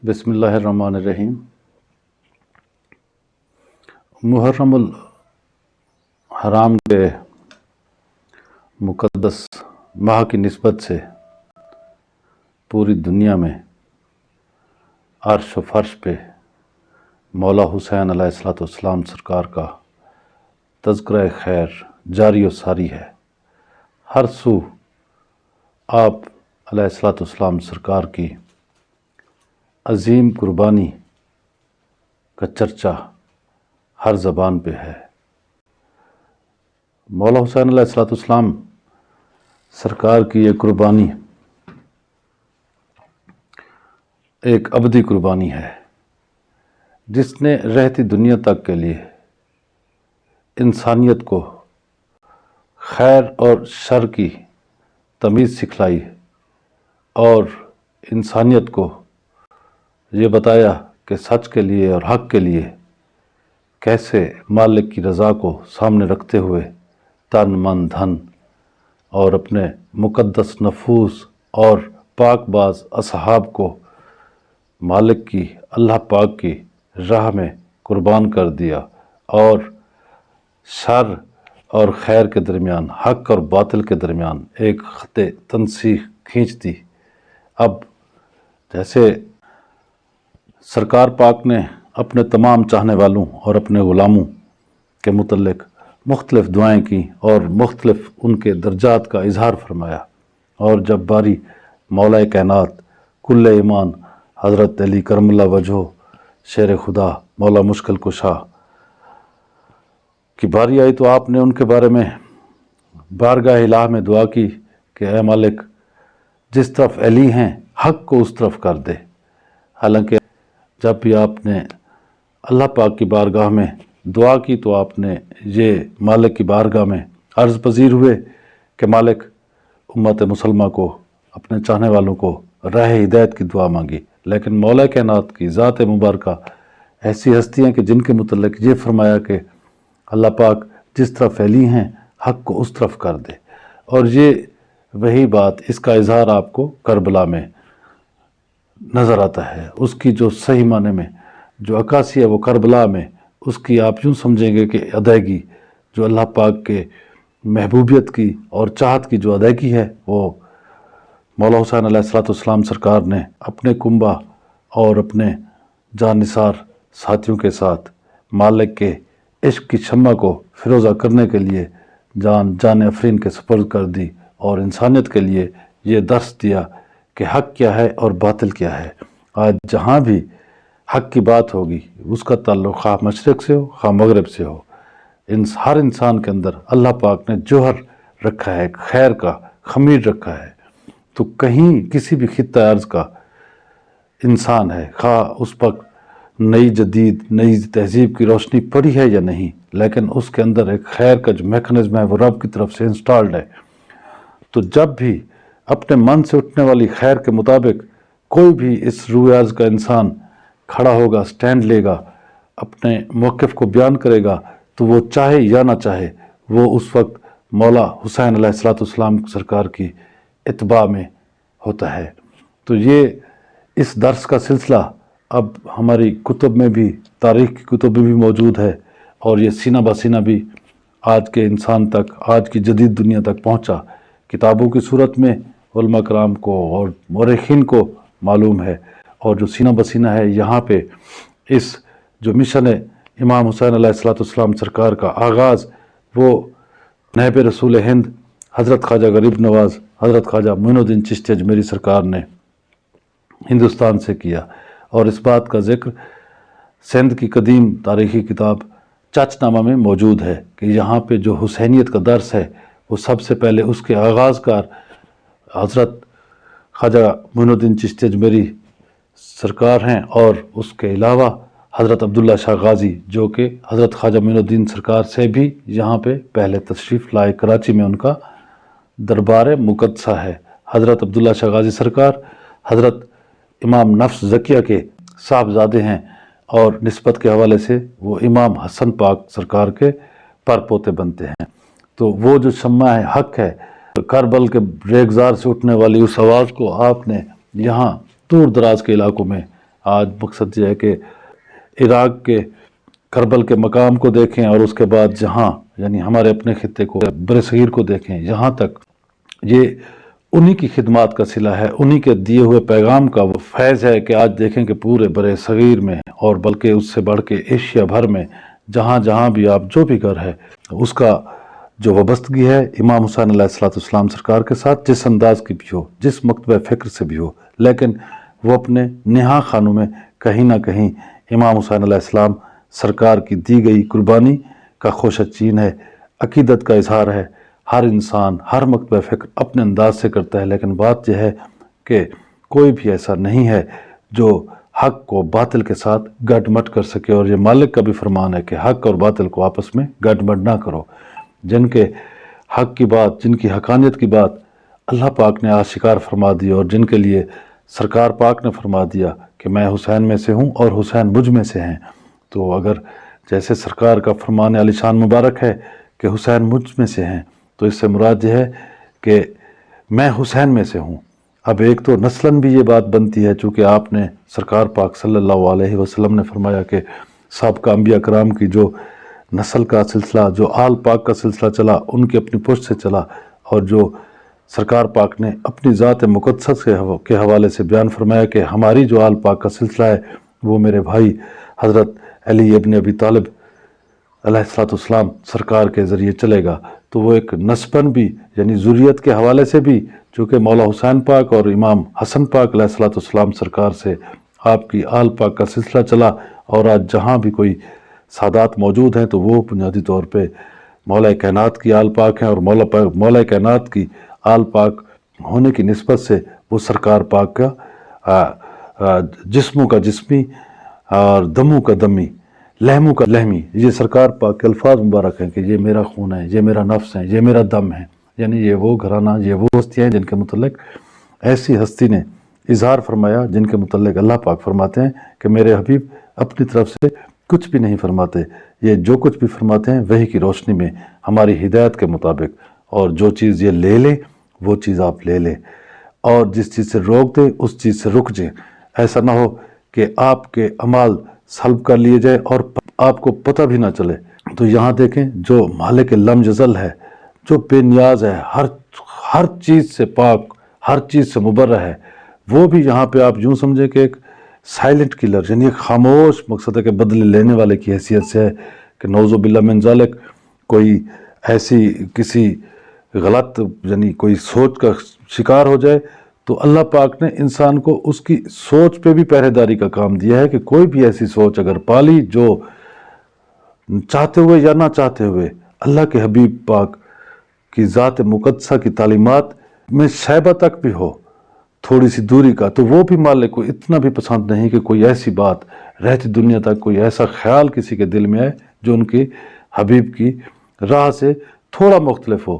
بسم اللہ الرحمن الرحیم۔ محرم الحرام کے مقدس ماہ کی نسبت سے پوری دنیا میں عرش و فرش پہ مولا حسین علیہ السلام سرکار کا تذکرہ خیر جاری و ساری ہے۔ ہر سو آپ علیہ السلام سرکار کی عظیم قربانی کا چرچا ہر زبان پہ ہے۔ مولا حسین علیہ السلام سرکار کی یہ قربانی ایک ابدی قربانی ہے، جس نے رہتی دنیا تک کے لیے انسانیت کو خیر اور شر کی تمیز سکھلائی اور انسانیت کو یہ بتایا کہ سچ کے لیے اور حق کے لیے کیسے مالک کی رضا کو سامنے رکھتے ہوئے تن من دھن اور اپنے مقدس نفوس اور پاک باز اصحاب کو مالک کی اللہ پاک کی راہ میں قربان کر دیا اور شر اور خیر کے درمیان، حق اور باطل کے درمیان ایک خط تنسیق کھینچ دی۔ اب جیسے سرکار پاک نے اپنے تمام چاہنے والوں اور اپنے غلاموں کے متعلق مختلف دعائیں کی اور مختلف ان کے درجات کا اظہار فرمایا، اور جب باری مولا کائنات کل ایمان حضرت علی کرم اللہ وجہہ شیر خدا مولا مشکل کشا کی باری آئی تو آپ نے ان کے بارے میں بارگاہ الہ میں دعا کی کہ اے مالک، جس طرف علی ہیں حق کو اس طرف کر دے۔ حالانکہ جب بھی آپ نے اللہ پاک کی بارگاہ میں دعا کی تو آپ نے یہ مالک کی بارگاہ میں عرض پذیر ہوئے کہ مالک، امت مسلمہ کو، اپنے چاہنے والوں کو راہ ہدایت کی دعا مانگی، لیکن مولا کائنات کی ذات مبارکہ ایسی ہستی ہیں کہ جن کے متعلق یہ فرمایا کہ اللہ پاک جس طرف علی ہیں حق کو اس طرف کر دے۔ اور یہ وہی بات، اس کا اظہار آپ کو کربلا میں نظر آتا ہے۔ اس کی جو صحیح معنی میں جو عکاسی ہے وہ کربلا میں اس کی آپ یوں سمجھیں گے کہ ادائیگی جو اللہ پاک کے محبوبیت کی اور چاہت کی جو ادائیگی ہے، وہ مولا حسین علیہ السلام سرکار نے اپنے کنبہ اور اپنے جان نثار ساتھیوں کے ساتھ مالک کے عشق کی شمع کو فروزہ کرنے کے لیے جان افرین کے سپرد کر دی اور انسانیت کے لیے یہ درس دیا کہ حق کیا ہے اور باطل کیا ہے۔ آج جہاں بھی حق کی بات ہوگی اس کا تعلق خواہ مشرق سے ہو خواہ مغرب سے ہو، ہر انسان کے اندر اللہ پاک نے جوہر رکھا ہے، خیر کا خمیر رکھا ہے۔ تو کہیں کسی بھی خطہ ارض کا انسان ہے، خواہ اس پر نئی جدید نئی تہذیب کی روشنی پڑی ہے یا نہیں، لیکن اس کے اندر ایک خیر کا جو میکانزم ہے وہ رب کی طرف سے انسٹالڈ ہے۔ تو جب بھی اپنے من سے اٹھنے والی خیر کے مطابق کوئی بھی اس روئے ارض کا انسان کھڑا ہوگا، سٹینڈ لے گا، اپنے موقف کو بیان کرے گا، تو وہ چاہے یا نہ چاہے وہ اس وقت مولا حسین علیہ السلام سرکار کی اتباع میں ہوتا ہے۔ تو یہ اس درس کا سلسلہ اب ہماری کتب میں بھی، تاریخ کی کتب میں بھی موجود ہے، اور یہ سینہ بہ سینہ بھی آج کے انسان تک، آج کی جدید دنیا تک پہنچا۔ کتابوں کی صورت میں علماء کرام کو اور مورخین کو معلوم ہے، اور جو سینہ بہ سینہ ہے یہاں پہ اس جو مشن ہے امام حسین علیہ السلام سرکار کا آغاز، وہ نائب رسول ہند حضرت خواجہ غریب نواز حضرت خواجہ معین الدین چشتی اجمیری سرکار نے ہندوستان سے کیا۔ اور اس بات کا ذکر سندھ کی قدیم تاریخی کتاب چچ نامہ میں موجود ہے کہ یہاں پہ جو حسینیت کا درس ہے وہ سب سے پہلے اس کے آغاز کار حضرت خواجہ معین الدین چشتی اجمیری سرکار ہیں، اور اس کے علاوہ حضرت عبداللہ شاہ غازی جو کہ حضرت خواجہ معین الدین سرکار سے بھی یہاں پہ پہلے تشریف لائے، کراچی میں ان کا دربار مقدسہ ہے۔ حضرت عبداللہ شاہ غازی سرکار حضرت امام نفس زکیہ کے صاحبزادے ہیں، اور نسبت کے حوالے سے وہ امام حسن پاک سرکار کے پر پوتے بنتے ہیں۔ تو وہ جو شمع ہے، حق ہے، کربل کے ریگزار سے اٹھنے والی اس آواز کو آپ نے یہاں دور دراز کے علاقوں میں آج مقصد یہ ہے کہ عراق کے کربل کے مقام کو دیکھیں اور اس کے بعد جہاں یعنی ہمارے اپنے خطے کو برصغیر کو دیکھیں، یہاں تک یہ انہی کی خدمات کا صلہ ہے، انہی کے دیے ہوئے پیغام کا وہ فیض ہے کہ آج دیکھیں کہ پورے برصغیر میں اور بلکہ اس سے بڑھ کے ایشیا بھر میں جہاں جہاں بھی آپ جو بھی گھر ہے اس کا جو وابستگی ہے امام حسین علیہ السلام سرکار کے ساتھ جس انداز کی بھی ہو، جس مکتبہ فکر سے بھی ہو، لیکن وہ اپنے نہا خانوں میں کہیں نہ کہیں امام حسین علیہ السلام سرکار کی دی گئی قربانی کا خوشچین ہے، عقیدت کا اظہار ہے۔ ہر انسان ہر مکتبہ فکر اپنے انداز سے کرتا ہے، لیکن بات یہ ہے کہ کوئی بھی ایسا نہیں ہے جو حق کو باطل کے ساتھ گڈ مٹ کر سکے، اور یہ مالک کا بھی فرمان ہے کہ حق اور باطل کو آپس میں گڈ مٹ نہ کرو۔ جن کے حق کی بات، جن کی حقانیت کی بات اللہ پاک نے آشکار فرما دی، اور جن کے لیے سرکار پاک نے فرما دیا کہ میں حسین میں سے ہوں اور حسین مجھ میں سے ہیں، تو اگر جیسے سرکار کا فرمان علی شان مبارک ہے کہ حسین مجھ میں سے ہیں، تو اس سے مراد یہ ہے کہ میں حسین میں سے ہوں۔ اب ایک تو نسلاً بھی یہ بات بنتی ہے، چونکہ آپ نے سرکار پاک صلی اللہ علیہ وسلم نے فرمایا کہ سابقہ انبیاء کرام کی جو نسل کا سلسلہ، جو آل پاک کا سلسلہ چلا، ان کی اپنی پشت سے چلا، اور جو سرکار پاک نے اپنی ذات مقدس کے حوالے سے بیان فرمایا کہ ہماری جو آل پاک کا سلسلہ ہے وہ میرے بھائی حضرت علی ابن ابی طالب علیہ السلام سرکار کے ذریعے چلے گا، تو وہ ایک نسباً بھی یعنی ذریت کے حوالے سے بھی چونکہ مولا حسین پاک اور امام حسن پاک علیہ السلام سرکار سے آپ کی آل پاک کا سلسلہ چلا، اور آج جہاں بھی کوئی سادات موجود ہیں تو وہ بنیادی طور پہ مولا کائنات کی آل پاک ہیں، اور مولا کائنات کی آل پاک ہونے کی نسبت سے وہ سرکار پاک کا جسموں کا جسمی اور دموں کا دمی، لہموں کا لہمی، یہ سرکار پاک کے الفاظ مبارک ہیں کہ یہ میرا خون ہے، یہ میرا نفس ہے، یہ میرا دم ہے، یعنی یہ وہ گھرانہ، یہ وہ ہستیاں ہیں جن کے متعلق ایسی ہستی نے اظہار فرمایا، جن کے متعلق اللہ پاک فرماتے ہیں کہ میرے حبیب اپنی طرف سے کچھ بھی نہیں فرماتے، یہ جو کچھ بھی فرماتے ہیں وہی کی روشنی میں ہماری ہدایت کے مطابق، اور جو چیز یہ لے لیں وہ چیز آپ لے لیں، اور جس چیز سے روک دیں اس چیز سے رک جائیں۔ ایسا نہ ہو کہ آپ کے اعمال سلب کر لیے جائے اور آپ کو پتہ بھی نہ چلے۔ تو یہاں دیکھیں جو مالک لم یزل ہے، جو بے نیاز ہے، ہر چیز سے پاک، ہر چیز سے مبرہ ہے، وہ بھی یہاں پہ آپ یوں سمجھیں کہ ایک سائلنٹ کلر، یعنی ایک خاموش مقصد ہے کہ بدلے لینے والے کی حیثیت سے ہے کہ نعوذ باللہ من ذالک کوئی ایسی کسی غلط یعنی کوئی سوچ کا شکار ہو جائے، تو اللہ پاک نے انسان کو اس کی سوچ پہ بھی پہرے داری کا کام دیا ہے کہ کوئی بھی ایسی سوچ اگر پالی جو چاہتے ہوئے یا نہ چاہتے ہوئے اللہ کے حبیب پاک کی ذات مقدسہ کی تعلیمات میں شائبہ تک بھی ہو تھوڑی سی دوری کا، تو وہ بھی مالک کو اتنا بھی پسند نہیں کہ کوئی ایسی بات رہتی دنیا تک، کوئی ایسا خیال کسی کے دل میں آئے جو ان کی حبیب کی راہ سے تھوڑا مختلف ہو۔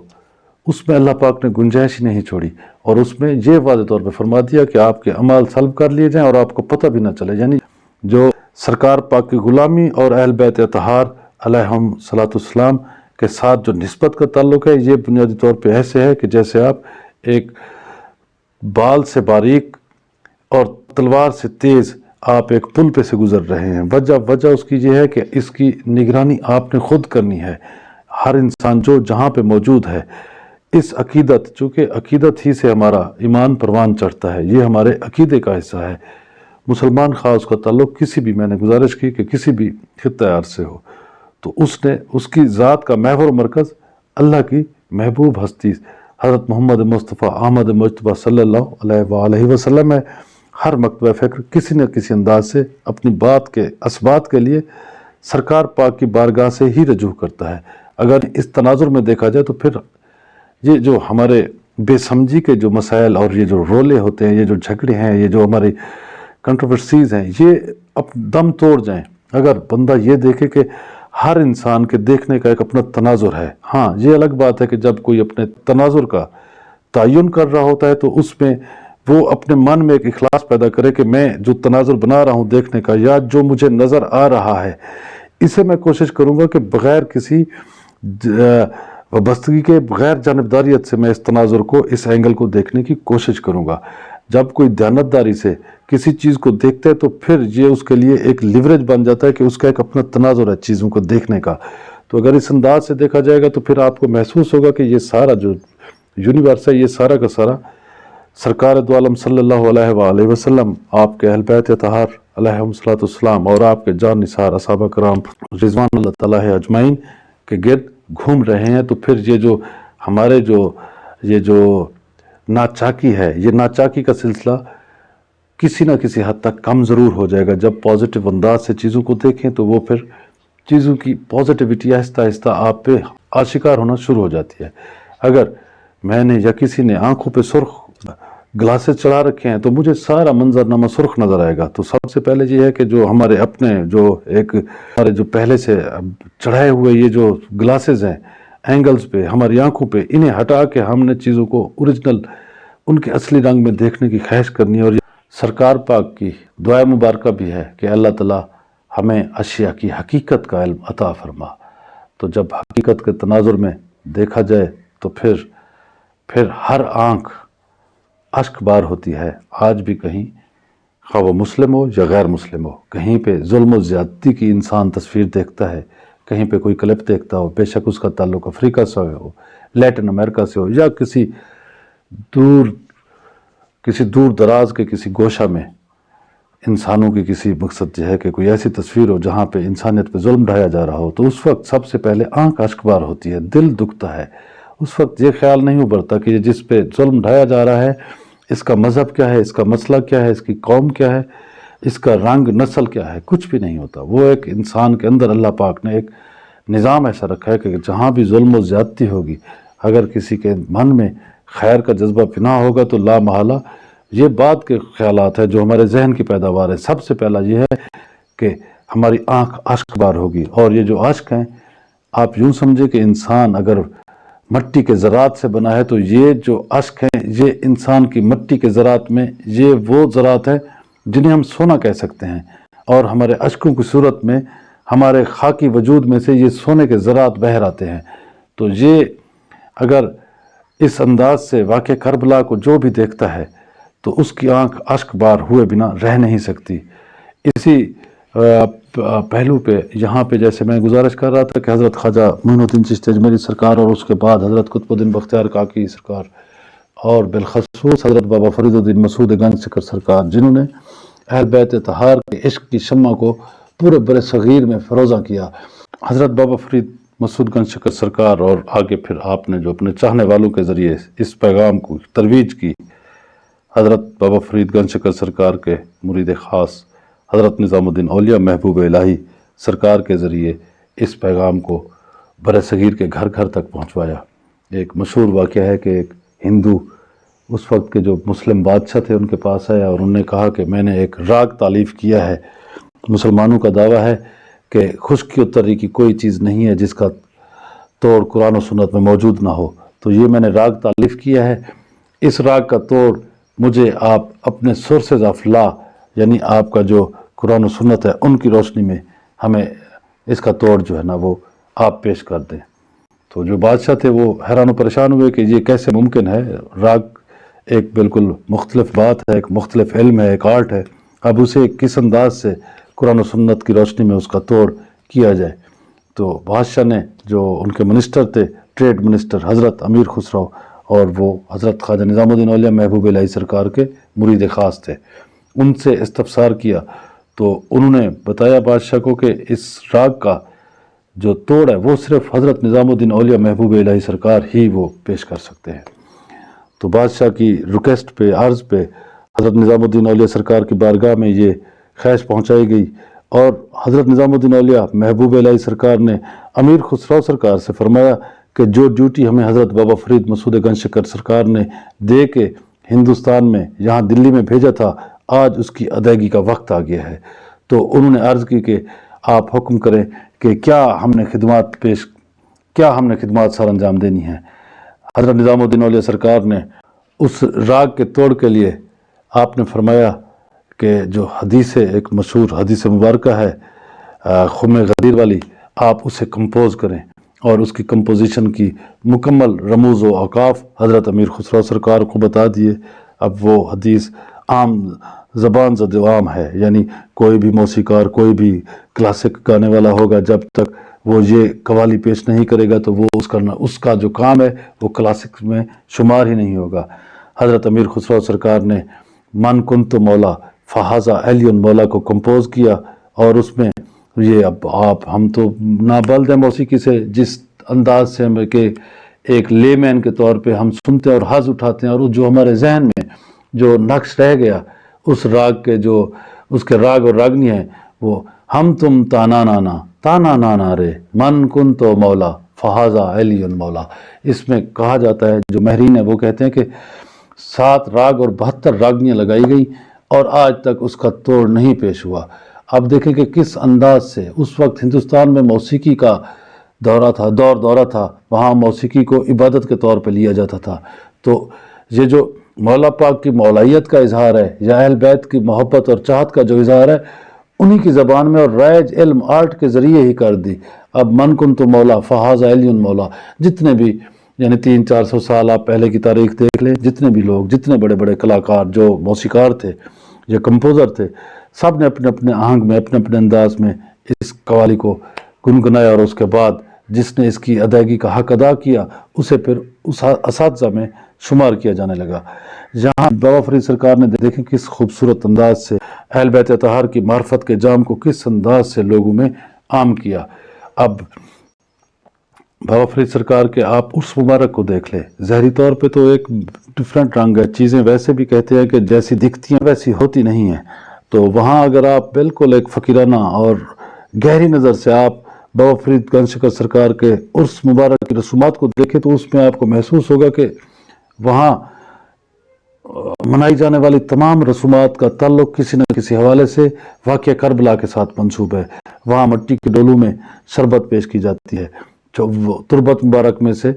اس میں اللہ پاک نے گنجائش ہی نہیں چھوڑی، اور اس میں یہ واضح طور پہ فرما دیا کہ آپ کے اعمال سلب کر لیے جائیں اور آپ کو پتہ بھی نہ چلے، یعنی جو سرکار پاک کی غلامی اور اہل بیت اطہار علیہم صلاۃ السلام کے ساتھ جو نسبت کا تعلق ہے، یہ بنیادی طور پہ ایسے ہے کہ جیسے آپ ایک بال سے باریک اور تلوار سے تیز آپ ایک پل پہ سے گزر رہے ہیں۔ وجہ اس کی یہ ہے کہ اس کی نگرانی آپ نے خود کرنی ہے۔ ہر انسان جو جہاں پہ موجود ہے، اس عقیدت، چونکہ عقیدت ہی سے ہمارا ایمان پروان چڑھتا ہے، یہ ہمارے عقیدے کا حصہ ہے۔ مسلمان خاص کا تعلق کسی بھی، میں نے گزارش کی کہ کسی بھی خطہ ارض سے ہو، تو اس کی ذات کا محور مرکز اللہ کی محبوب ہستی حضرت محمد مصطفیٰ احمد مجتبیٰ صلی اللہ علیہ وآلہ وسلم ہے۔ ہر مکتبہ فکر کسی نہ کسی انداز سے اپنی بات کے اسبات کے لیے سرکار پاک کی بارگاہ سے ہی رجوع کرتا ہے۔ اگر اس تناظر میں دیکھا جائے تو پھر یہ جو ہمارے بے سمجھی کے جو مسائل اور یہ جو رولے ہوتے ہیں، یہ جو جھگڑے ہیں، یہ جو ہماری کنٹروورسیز ہیں، یہ اب دم توڑ جائیں اگر بندہ یہ دیکھے کہ ہر انسان کے دیکھنے کا ایک اپنا تناظر ہے۔ ہاں، یہ الگ بات ہے کہ جب کوئی اپنے تناظر کا تعین کر رہا ہوتا ہے تو اس میں وہ اپنے من میں ایک اخلاص پیدا کرے کہ میں جو تناظر بنا رہا ہوں دیکھنے کا، یا جو مجھے نظر آ رہا ہے، اسے میں کوشش کروں گا کہ بغیر کسی وابستگی کے، بغیر جانبداریت سے میں اس تناظر کو، اس اینگل کو دیکھنے کی کوشش کروں گا۔ جب کوئی دیانتداری سے کسی چیز کو دیکھتا ہے تو پھر یہ اس کے لیے ایک لیوریج بن جاتا ہے کہ اس کا ایک اپنا تناظر ہے چیزوں کو دیکھنے کا. تو اگر اس انداز سے دیکھا جائے گا تو پھر آپ کو محسوس ہوگا کہ یہ سارا جو یونیورس ہے یہ سارا کا سارا سرکار دو عالم صلی اللہ علیہ وآلہ وسلم، آپ کے اہل بیت اطہار علیہ السلام اور آپ کے جان نثار اصحابہ کرام رضوان اللہ تعالیٰ اجمعین کے گرد گھوم رہے ہیں. تو پھر یہ جو ہمارے یہ جو ناچاکی ہے، یہ ناچاکی کا سلسلہ کسی نہ کسی حد تک کم ضرور ہو جائے گا. جب پازیٹیو انداز سے چیزوں کو دیکھیں تو وہ پھر چیزوں کی پازیٹیوٹی آہستہ آہستہ آپ پہ آشکار ہونا شروع ہو جاتی ہے. اگر میں نے یا کسی نے آنکھوں پہ سرخ گلاسز چڑھا رکھے ہیں تو مجھے سارا منظرنامہ سرخ نظر آئے گا. تو سب سے پہلے یہ ہے کہ جو ہمارے اپنے ہمارے جو پہلے سے چڑھائے ہوئے یہ جو گلاسز ہیں اینگلز پہ ہماری آنکھوں پہ، انہیں ہٹا کے ہم نے چیزوں کو اوریجنل ان کے اصلی رنگ میں دیکھنے کی خواہش کرنی ہے. اور سرکار پاک کی دعا مبارکہ بھی ہے کہ اللہ تعالیٰ ہمیں اشیاء کی حقیقت کا علم عطا فرما. تو جب حقیقت کے تناظر میں دیکھا جائے تو پھر ہر آنکھ اشک بار ہوتی ہے. آج بھی کہیں خواہ وہ مسلم ہو یا غیر مسلم ہو، کہیں پہ ظلم و زیادتی کی انسان تصویر دیکھتا ہے، کہیں پہ کوئی کلپ دیکھتا ہو، بے شک اس کا تعلق افریقہ سے ہو، لیٹن امریکہ سے ہو، یا کسی دور دراز کے کسی گوشہ میں انسانوں کی کسی مقصد یہ ہے کہ کوئی ایسی تصویر ہو جہاں پہ انسانیت پہ ظلم ڈھایا جا رہا ہو، تو اس وقت سب سے پہلے آنکھ اشک بار ہوتی ہے، دل دکھتا ہے. اس وقت یہ خیال نہیں ابھرتا کہ یہ جس پہ ظلم ڈھایا جا رہا ہے اس کا مذہب کیا ہے، اس کا مسئلہ کیا ہے، اس کی قوم کیا ہے، اس کا رنگ نسل کیا ہے، کچھ بھی نہیں ہوتا. وہ ایک انسان کے اندر اللہ پاک نے ایک نظام ایسا رکھا ہے کہ جہاں بھی ظلم و زیادتی ہوگی، اگر کسی کے من میں خیر کا جذبہ پنہا ہوگا تو لا محالہ یہ بات کے خیالات ہے جو ہمارے ذہن کی پیداوار ہے. سب سے پہلا یہ ہے کہ ہماری آنکھ اشک بار ہوگی. اور یہ جو اشک ہیں، آپ یوں سمجھے کہ انسان اگر مٹی کے ذرات سے بنا ہے تو یہ جو اشک ہیں یہ انسان کی مٹی کے ذرات میں یہ وہ ذرات ہیں جنہیں ہم سونا کہہ سکتے ہیں. اور ہمارے اشکوں کی صورت میں ہمارے خاکی وجود میں سے یہ سونے کے ذرات بہر آتے ہیں. تو یہ اگر اس انداز سے واقع کربلا کو جو بھی دیکھتا ہے تو اس کی آنکھ اشک بار ہوئے بنا رہ نہیں سکتی. اسی پہلو پہ یہاں پہ جیسے میں گزارش کر رہا تھا کہ حضرت خواجہ معین الدین چشتی اجمیری سرکار اور اس کے بعد حضرت قطب الدین بختیار کاکی سرکار اور بالخصوص حضرت بابا فرید الدین مسعود گنج شکر سرکار، جنہوں نے اہل بیت اطہار کے عشق کی شمع کو پورے بر صغیر میں فروزہ کیا. حضرت بابا فرید مسعود گنج شکر سرکار اور آگے پھر آپ نے جو اپنے چاہنے والوں کے ذریعے اس پیغام کو ترویج کی، حضرت بابا فرید گنج شکر سرکار کے مرید خاص حضرت نظام الدین اولیاء محبوب الہی سرکار کے ذریعے اس پیغام کو بر صغیر کے گھر گھر تک پہنچوایا. ایک مشہور واقعہ ہے کہ ایک ہندو اس وقت کے جو مسلم بادشاہ تھے ان کے پاس آیا اور انہوں نے کہا کہ میں نے ایک راگ تالیف کیا ہے. مسلمانوں کا دعویٰ ہے کہ خشکی و تری کی کوئی چیز نہیں ہے جس کا توڑ قرآن و سنت میں موجود نہ ہو. تو یہ میں نے راگ تالیف کیا ہے، اس راگ کا توڑ مجھے آپ اپنے سورسز آف لا یعنی آپ کا جو قرآن و سنت ہے ان کی روشنی میں ہمیں اس کا توڑ جو ہے نا وہ آپ پیش کر دیں. تو جو بادشاہ تھے وہ حیران و پریشان ہوئے کہ یہ کیسے ممکن ہے، راگ ایک بالکل مختلف بات ہے، ایک مختلف علم ہے، ایک آرٹ ہے، اب اسے کس انداز سے قرآن و سنت کی روشنی میں اس کا توڑ کیا جائے. تو بادشاہ نے جو ان کے منسٹر تھے، ٹریڈ منسٹر حضرت امیر خسرو، اور وہ حضرت خواجہ نظام الدین اولیاء محبوب الہی سرکار کے مرید خاص تھے، ان سے استفسار کیا تو انہوں نے بتایا بادشاہ کو کہ اس راگ کا جو توڑ ہے وہ صرف حضرت نظام الدین اولیاء محبوب الہی سرکار ہی وہ پیش کر سکتے ہیں. تو بادشاہ کی ریکویسٹ پہ، عرض پہ حضرت نظام الدین اولیاء سرکار کی بارگاہ میں یہ خواہش پہنچائی گئی اور حضرت نظام الدین اولیاء محبوب الہی سرکار نے امیر خسرو سرکار سے فرمایا کہ جو ڈیوٹی ہمیں حضرت بابا فرید مسعود گنج شکر سرکار نے دے کے ہندوستان میں یہاں دلی میں بھیجا تھا، آج اس کی ادائیگی کا وقت آ گیا ہے. تو انہوں نے عرض کی کہ آپ حکم کریں کہ کیا ہم نے خدمات سر انجام دینی ہیں. حضرت نظام الدین اولیاء سرکار نے اس راگ کے توڑ کے لیے آپ نے فرمایا کہ جو حدیث ایک مشہور حدیث مبارکہ ہے خم غدیر والی، آپ اسے کمپوز کریں. اور اس کی کمپوزیشن کی مکمل رموز و اوقاف حضرت امیر خسرو سرکار کو بتا دیے. اب وہ حدیث عام زبان زد عام ہے، یعنی کوئی بھی موسیقار، کوئی بھی کلاسک گانے والا ہوگا، جب تک وہ یہ قوالی پیش نہیں کرے گا تو وہ اس کا جو کام ہے وہ کلاسک میں شمار ہی نہیں ہوگا۔ حضرت امیر خسرو سرکار نے من کنت مولا فہذا علی مولا کو کمپوز کیا، اور اس میں یہ اب ہم تو نابلد ہیں موسیقی سے، جس انداز سے ہم کہ ایک لے مین کے طور پہ ہم سنتے ہیں اور حظ اٹھاتے ہیں، اور جو ہمارے ذہن میں جو نقش رہ گیا اس راگ کے، جو اس کے راگ اور راگنی ہیں، وہ ہم تم تانا نانا تانا نانا رے من کن تو مولا فہذا علی مولا۔ اس میں کہا جاتا ہے، جو مہرین ہے وہ کہتے ہیں کہ 7 راگ اور 72 راگنیاں لگائی گئی اور آج تک اس کا توڑ نہیں پیش ہوا۔ اب دیکھیں کہ کس انداز سے اس وقت ہندوستان میں موسیقی کا دورہ تھا، وہاں موسیقی کو عبادت کے طور پہ لیا جاتا تھا۔ تو یہ جو مولا پاک کی مولائیت کا اظہار ہے، یا اہل بیت کی محبت اور چاہت کا جو اظہار ہے، انہی کی زبان میں اور رائج علم آرٹ کے ذریعے ہی کر دی۔ اب من کن تو مولا فہذا علی مولا، جتنے بھی یعنی 300-400 سال آپ پہلے کی تاریخ دیکھ لیں، جتنے بھی لوگ، جتنے بڑے بڑے کلاکار جو موسیقار تھے یا کمپوزر تھے، سب نے اپنے اپنے آہنگ میں، اپنے اپنے انداز میں اس قوالی کو گنگنایا، اور اس کے بعد جس نے اس کی ادائیگی کا حق ادا کیا اسے پھر اس اساتذہ میں شمار کیا جانے لگا۔ جہاں بابا فرید سرکار نے دیکھیں کس خوبصورت انداز سے اہل بیت اطہار کی معرفت کے جام کو کس انداز سے لوگوں میں عام کیا۔ اب بابا فرید سرکار کے آپ عرس مبارک کو دیکھ لیں، ظاہری طور پہ تو ایک ڈیفرنٹ رنگ ہے، چیزیں ویسے بھی کہتے ہیں کہ جیسی دکھتی ہیں ویسی ہوتی نہیں ہیں۔ تو وہاں اگر آپ بالکل ایک فقیرانہ اور گہری نظر سے آپ بابا فرید گنج شکر سرکار کے عرس مبارک کی رسومات کو دیکھیں تو اس میں آپ کو محسوس ہوگا کہ وہاں منائی جانے والی تمام رسومات کا تعلق کسی نہ کسی حوالے سے واقعہ کربلا کے ساتھ منسوب ہے۔ وہاں مٹی کے ڈولوں میں شربت پیش کی جاتی ہے، جو تربت مبارک میں سے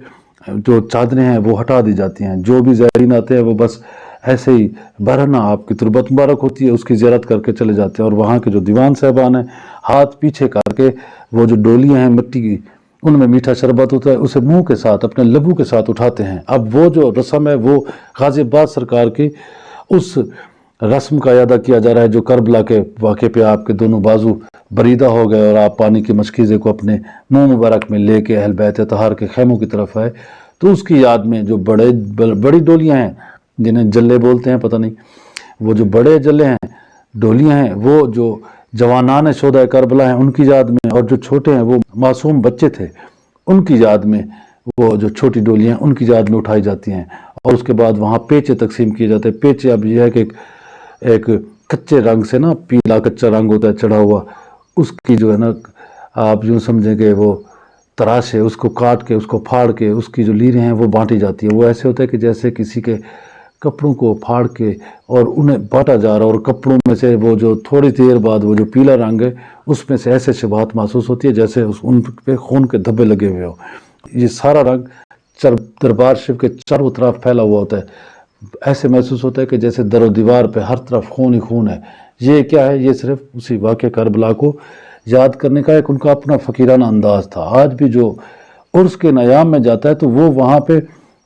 جو چادریں ہیں وہ ہٹا دی جاتی ہیں، جو بھی زائرین آتے ہیں وہ بس ایسے ہی برہنہ آپ کی تربت مبارک ہوتی ہے، اس کی زیارت کر کے چلے جاتے ہیں، اور وہاں کے جو دیوان صاحبان ہیں ہاتھ پیچھے کر کے وہ جو ڈولیاں ہیں مٹی کی، ان میں میٹھا شربت ہوتا ہے، اسے منہ کے ساتھ اپنے لبوں کے ساتھ اٹھاتے ہیں۔ اب وہ جو رسم ہے وہ غازی عباس سرکار کی اس رسم کا اعادہ کیا جا رہا ہے، جو کربلا کے واقعے پہ آپ کے دونوں بازو بریدہ ہو گئے اور آپ پانی کی مشکیزے کو اپنے منہ مبارک میں لے کے اہل بیت اطہار کے خیموں کی طرف آئے، تو اس کی یاد میں جو بڑی ڈولیاں ہیں، جنہیں جلے بولتے ہیں، پتہ نہیں، وہ جو بڑے جلے ہیں، ڈولیاں ہیں، وہ جو جوانان شہدائے کربلا ہیں ان کی یاد میں، اور جو چھوٹے ہیں وہ معصوم بچے تھے ان کی یاد میں، وہ جو چھوٹی ڈولیاں ان کی یاد میں اٹھائی جاتی ہیں، اور اس کے بعد وہاں پیچے تقسیم کیے جاتے ہیں۔ پیچے اب یہ ہے کہ ایک کچے رنگ سے نا، پیلا کچا رنگ ہوتا ہے چڑھا ہوا، اس کی جو ہے نا آپ یوں سمجھیں کہ وہ تراش ہے، اس کو کاٹ کے، اس کو پھاڑ کے، اس کی جو لیریں ہیں وہ بانٹی جاتی ہیں۔ وہ ایسے ہوتا ہے کہ جیسے کسی کے کپڑوں کو پھاڑ کے اور انہیں بانٹا جا رہا، اور کپڑوں میں سے وہ جو تھوڑی دیر بعد وہ جو پیلا رنگ ہے اس میں سے ایسے شباہت محسوس ہوتی ہے جیسے ان پہ خون کے دھبے لگے ہوئے ہو۔ یہ سارا رنگ دربار شریف کے چاروں طرف پھیلا ہوا ہوتا ہے، ایسے محسوس ہوتا ہے کہ جیسے در و دیوار پہ ہر طرف خون ہی خون ہے۔ یہ کیا ہے؟ یہ صرف اسی واقعہ کربلا کو یاد کرنے کا ایک ان کا اپنا فقیرانہ انداز تھا۔ آج بھی جو عرس کے نیام میں جاتا ہے تو وہ وہاں پہ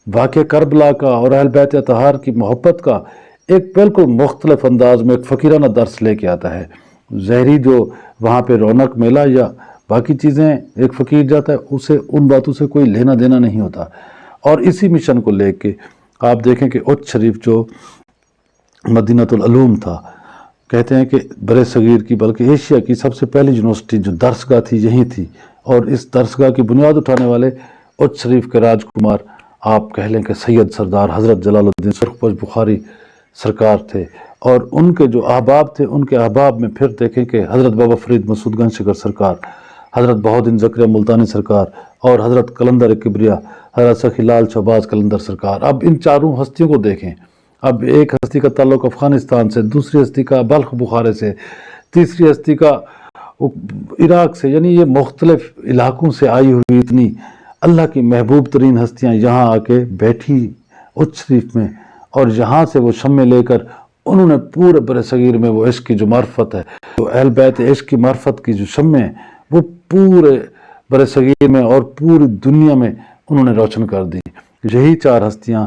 واقعہ کربلا کا اور اہل بیت اطہار کی محبت کا ایک بالکل مختلف انداز میں ایک فقیرانہ درس لے کے آتا ہے۔ ظاہری جو وہاں پہ رونق میلہ یا باقی چیزیں ایک فقیر جاتا ہے، اسے ان باتوں سے کوئی لینا دینا نہیں ہوتا۔ اور اسی مشن کو لے کے آپ دیکھیں کہ اچ شریف جو مدینۃ العلوم تھا، کہتے ہیں کہ برِ صغیر کی بلکہ ایشیا کی سب سے پہلی یونیورسٹی جو درسگاہ تھی یہی تھی، اور اس درسگاہ کی بنیاد اٹھانے والے اچ شریف کے راجکمار آپ کہہ لیں کہ سید سردار حضرت جلال الدین سرخپوش بخاری سرکار تھے، اور ان کے جو احباب تھے، ان کے احباب میں پھر دیکھیں کہ حضرت بابا فرید مسعود گنج شکر سرکار، حضرت بہاؤالدین زکریا ملتانی سرکار، اور حضرت قلندر کبریا حضرت سخی لال شہباز قلندر سرکار۔ اب ان چاروں ہستیوں کو دیکھیں، اب ایک ہستی کا تعلق افغانستان سے، دوسری ہستی کا بلخ بخارے سے، تیسری ہستی کا عراق سے، یعنی یہ مختلف علاقوں سے آئی ہوئی اتنی اللہ کی محبوب ترین ہستیاں یہاں آ کے بیٹھی اچ شریف میں، اور یہاں سے وہ شمع لے کر انہوں نے پورے برِ صغیر میں وہ عشق کی جو معرفت ہے، جو اہل بیت عشق کی معرفت کی جو شمع ہے، وہ پورے برِ صغیر میں اور پوری دنیا میں انہوں نے روشن کر دی۔ یہی چار ہستیاں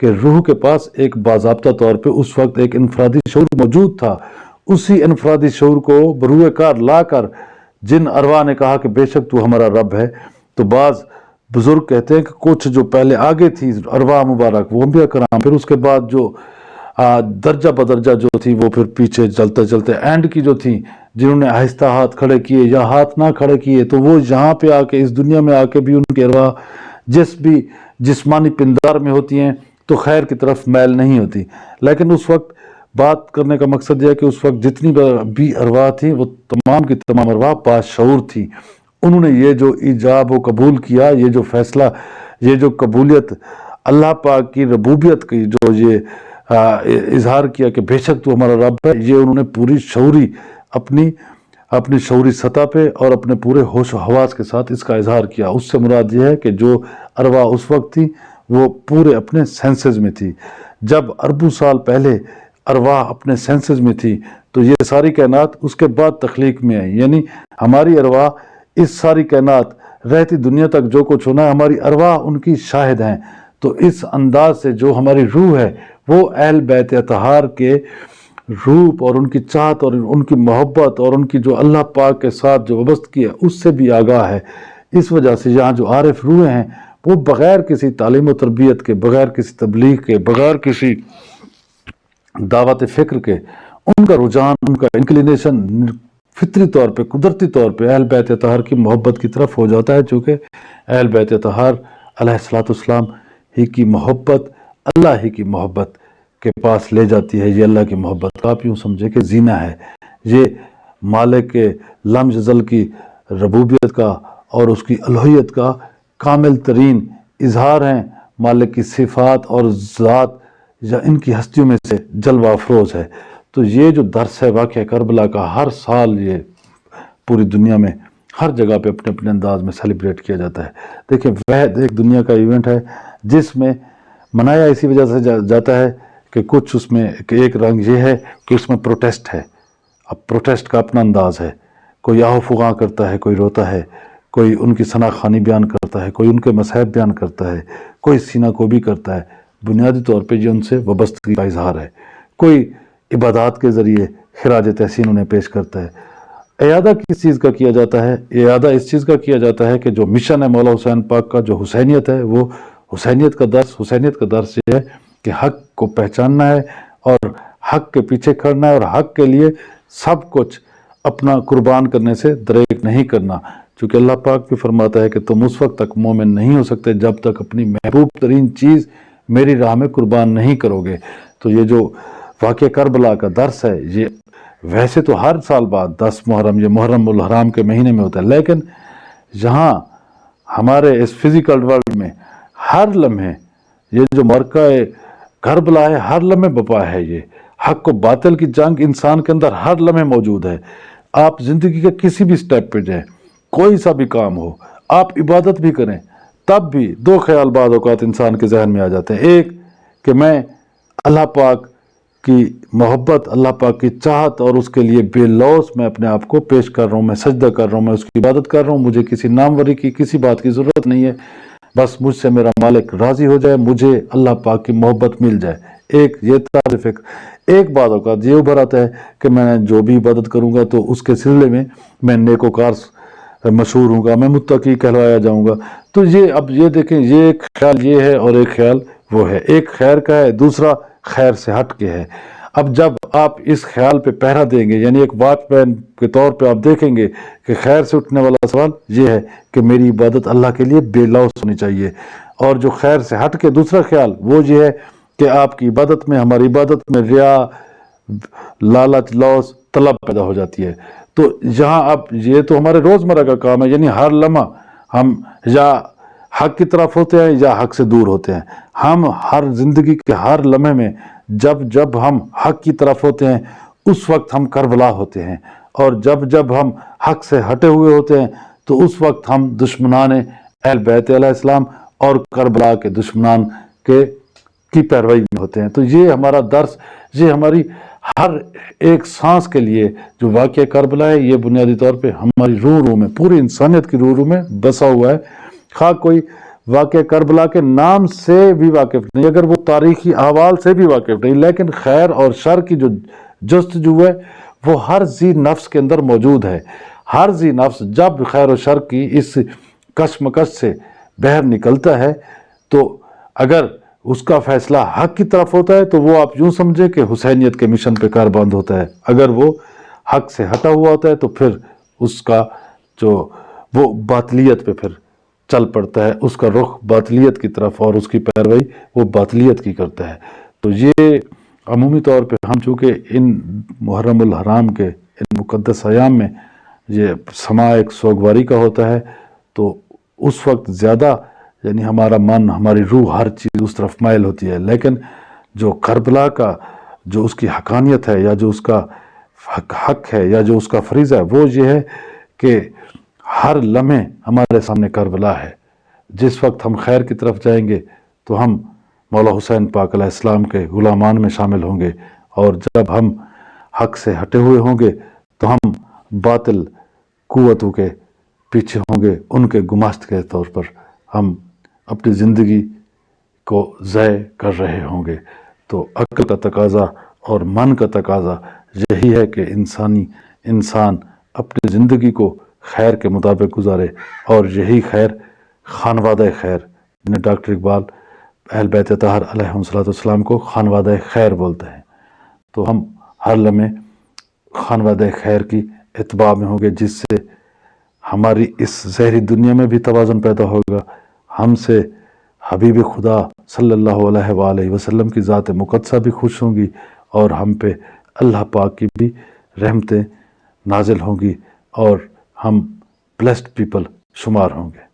کہ روح کے پاس ایک باضابطہ طور پہ اس وقت ایک انفرادی شعور موجود تھا. اسی انفرادی شعور کو بروئے کار لا کر جن ارواح نے کہا کہ بے شک تو ہمارا رب ہے. تو بعض بزرگ کہتے ہیں کہ کچھ جو پہلے آگے تھی ارواح مبارک وہ انبیاء کرام، پھر اس کے بعد جو درجہ بدرجہ جو تھی وہ پھر پیچھے چلتے چلتے اینڈ کی جو تھی جنہوں نے آہستہ ہاتھ کھڑے کیے یا ہاتھ نہ کھڑے کیے، تو وہ یہاں پہ آ کے اس دنیا میں آ کے بھی ان کے ارواح جس بھی جسمانی پندار میں ہوتی ہیں تو خیر کی طرف میل نہیں ہوتی. لیکن اس وقت بات کرنے کا مقصد یہ ہے کہ اس وقت جتنی بھی ارواح تھیں وہ تمام کی تمام ارواح باشعور تھیں. انہوں نے یہ جو ایجاب و قبول کیا، یہ جو فیصلہ، یہ جو قبولیت اللہ پاک کی ربوبیت کی جو یہ اظہار کیا کہ بے شک تو ہمارا رب ہے، یہ انہوں نے پوری شعوری اپنی شعوری سطح پہ اور اپنے پورے ہوش و حواس کے ساتھ اس کا اظہار کیا. اس سے مراد یہ ہے کہ جو ارواح اس وقت تھی وہ پورے اپنے سینسز میں تھی. جب اربوں سال پہلے ارواح اپنے سینسز میں تھی تو یہ ساری کائنات اس کے بعد تخلیق میں آئی. یعنی ہماری ارواح اس ساری کائنات رہتی دنیا تک جو کچھ ہونا ہے ہماری ارواح ان کی شاہد ہیں. تو اس انداز سے جو ہماری روح ہے وہ اہل بیت اطہار کے روپ اور ان کی چاہت اور ان کی محبت اور ان کی جو اللہ پاک کے ساتھ جو وابستگی ہے اس سے بھی آگاہ ہے. اس وجہ سے یہاں جو عارف روحیں ہیں وہ بغیر کسی تعلیم و تربیت کے، بغیر کسی تبلیغ کے، بغیر کسی دعوت فکر کے، ان کا رجحان، ان کا انکلینیشن فطری طور پہ، قدرتی طور پہ اہل بیت اطہار کی محبت کی طرف ہو جاتا ہے. چونکہ اہل بیت اطہار علیہ السلام ہی کی محبت اللہ ہی کی محبت کے پاس لے جاتی ہے. یہ اللہ کی محبت آپ یوں سمجھے کہ زینہ ہے. یہ مالک کے لم یزل کی ربوبیت کا اور اس کی الوہیت کا کامل ترین اظہار ہیں. مالک کی صفات اور ذات یا ان کی ہستیوں میں سے جلوہ افروز ہے. تو یہ جو درس ہے واقعہ کربلا کا ہر سال یہ پوری دنیا میں ہر جگہ پہ اپنے اپنے انداز میں سیلیبریٹ کیا جاتا ہے. دیکھیں وحد ایک دنیا کا ایونٹ ہے جس میں منایا اسی وجہ سے جاتا ہے کہ کچھ اس میں ایک رنگ یہ ہے کہ اس میں پروٹیسٹ ہے. اب پروٹیسٹ کا اپنا انداز ہے. کوئی آہ و فغاں کرتا ہے، کوئی روتا ہے، کوئی ان کی ثنا خوانی بیان کرتا ہے، کوئی ان کے مصائب بیان کرتا ہے، کوئی سینہ کوبی کرتا ہے. بنیادی طور پہ یہ ان سے وابستگی کا اظہار ہے. کوئی عبادات کے ذریعے خراج تحسین انہیں پیش کرتا ہے. اعادہ کس چیز کا کیا جاتا ہے؟ اعادہ اس چیز کا کیا جاتا ہے کہ جو مشن ہے مولا حسین پاک کا، جو حسینیت ہے، وہ حسینیت کا درس یہ ہے کہ حق کو پہچاننا ہے اور حق کے پیچھے کھڑنا ہے اور حق کے لیے سب کچھ اپنا قربان کرنے سے دریغ نہیں کرنا. چونکہ اللہ پاک بھی فرماتا ہے کہ تم اس وقت تک مومن نہیں ہو سکتے جب تک اپنی محبوب ترین چیز میری راہ میں قربان نہیں کرو گے. تو یہ جو واقعہ کربلا کا درس ہے یہ ویسے تو ہر سال بعد 10 محرم یہ محرم الحرام کے مہینے میں ہوتا ہے، لیکن یہاں ہمارے اس فزیکل ورلڈ میں ہر لمحے یہ جو مرکہ کربلا ہے ہر لمحے بپا ہے. یہ حق و باطل کی جنگ انسان کے اندر ہر لمحے موجود ہے. آپ زندگی کے کسی بھی سٹیپ پہ جائیں، کوئی سا بھی کام ہو، آپ عبادت بھی کریں، تب بھی دو خیال بعض اوقات انسان کے ذہن میں آ جاتے ہیں. ایک کہ میں اللہ پاک کی محبت، اللہ پاک کی چاہت اور اس کے لیے بے لوث میں اپنے آپ کو پیش کر رہا ہوں، میں سجدہ کر رہا ہوں، میں اس کی عبادت کر رہا ہوں، مجھے کسی ناموری کی کسی بات کی ضرورت نہیں ہے، بس مجھ سے میرا مالک راضی ہو جائے، مجھے اللہ پاک کی محبت مل جائے. ایک یہ طرز فکر. ایک بعض اوقات یہ ابھر آتا ہے کہ میں جو بھی عبادت کروں گا تو اس کے سلسلے میں میں نیکوکار مشہور ہوں گا، میں متقی کہلوایا جاؤں گا. تو یہ اب یہ دیکھیں، یہ ایک خیال یہ ہے اور ایک خیال وہ ہے. ایک خیر کا ہے، دوسرا خیر سے ہٹ کے ہے. اب جب آپ اس خیال پہ پہرا دیں گے، یعنی ایک واچ مین کے طور پہ آپ دیکھیں گے کہ خیر سے اٹھنے والا سوال یہ ہے کہ میری عبادت اللہ کے لیے بے لوث ہونی چاہیے. اور جو خیر سے ہٹ کے دوسرا خیال وہ یہ ہے کہ آپ کی عبادت میں، ہماری عبادت میں ریا، لالچ، لوث، طلب پیدا ہو جاتی ہے. تو یہاں اب یہ تو ہمارے روزمرہ کا کام ہے، یعنی ہر لمحہ ہم یا حق کی طرف ہوتے ہیں یا حق سے دور ہوتے ہیں. ہم ہر زندگی کے ہر لمحے میں جب ہم حق کی طرف ہوتے ہیں اس وقت ہم کربلا ہوتے ہیں، اور جب ہم حق سے ہٹے ہوئے ہوتے ہیں تو اس وقت ہم دشمنان اہل بیت علیہ السلام اور کربلا کے دشمنان کی پیروی میں ہوتے ہیں. تو یہ ہمارا درس، یہ ہماری ہر ایک سانس کے لیے جو واقعہ کربلا ہے یہ بنیادی طور پہ ہماری روح میں، پوری انسانیت کی روح میں بسا ہوا ہے. خواہ کوئی واقعہ کربلا کے نام سے بھی واقف نہیں، اگر وہ تاریخی احوال سے بھی واقف نہیں، لیکن خیر اور شر کی جو جستجو ہے وہ ہر ذی نفس کے اندر موجود ہے۔ ہر ذی نفس جب خیر و شر کی اس کشمکش سے باہر نکلتا ہے تو اگر اس کا فیصلہ حق کی طرف ہوتا ہے تو وہ آپ یوں سمجھے کہ حسینیت کے مشن پہ کاربند ہوتا ہے، اگر وہ حق سے ہٹا ہوا ہوتا ہے تو پھر اس کا وہ باطلیت پہ پھر چل پڑتا ہے، اس کا رخ باطلیت کی طرف اور اس کی پیروی وہ باطلیت کی کرتا ہے۔ تو یہ عمومی طور پہ ہم چونکہ ان محرم الحرام کے ان مقدس ایام میں یہ سما ایک سوگواری کا ہوتا ہے تو اس وقت زیادہ یعنی ہمارا من، ہماری روح، ہر چیز اس طرف مائل ہوتی ہے، لیکن جو کربلا کا جو اس کی حقانیت ہے یا جو اس کا حق ہے یا جو اس کا فریضہ ہے وہ یہ ہے کہ ہر لمحے ہمارے سامنے کربلا ہے۔ جس وقت ہم خیر کی طرف جائیں گے تو ہم مولا حسین پاک علیہ السلام کے غلامان میں شامل ہوں گے، اور جب ہم حق سے ہٹے ہوئے ہوں گے تو ہم باطل قوتوں کے پیچھے ہوں گے، ان کے گماشت کے طور پر ہم اپنی زندگی کو ضائع کر رہے ہوں گے۔ تو عقل کا تقاضا اور من کا تقاضا یہی ہے کہ انسان اپنی زندگی کو خیر کے مطابق گزارے، اور یہی خیر خانوادہ خیر، جنہیں ڈاکٹر اقبال اہل بیت اطہار علیہ السلام کو خانوادہ خیر بولتے ہیں۔ تو ہم ہر لمحے خانوادہ خیر کی اتباع میں ہوں گے، جس سے ہماری اس زہری دنیا میں بھی توازن پیدا ہوگا، ہم سے حبیب خدا صلی اللہ علیہ وآلہ وسلم کی ذات مقدسہ بھی خوش ہوں گی، اور ہم پہ اللہ پاک کی بھی رحمتیں نازل ہوں گی، اور ہم بلیسڈ پیپل شمار ہوں گے۔